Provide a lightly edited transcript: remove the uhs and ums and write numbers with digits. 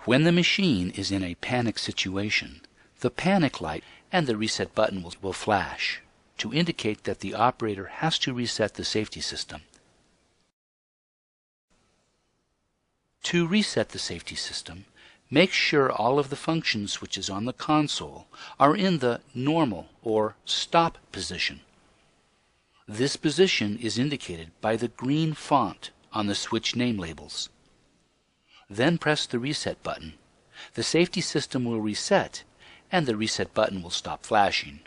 When the machine is in a panic situation, the panic light and the reset button will flash to indicate that the operator has to reset the safety system. To reset the safety system, make sure all of the function switches on the console are in the normal or stop position. This position is indicated by the green font on the switch name labels. Then press the reset button. The safety system will reset and the reset button will stop flashing.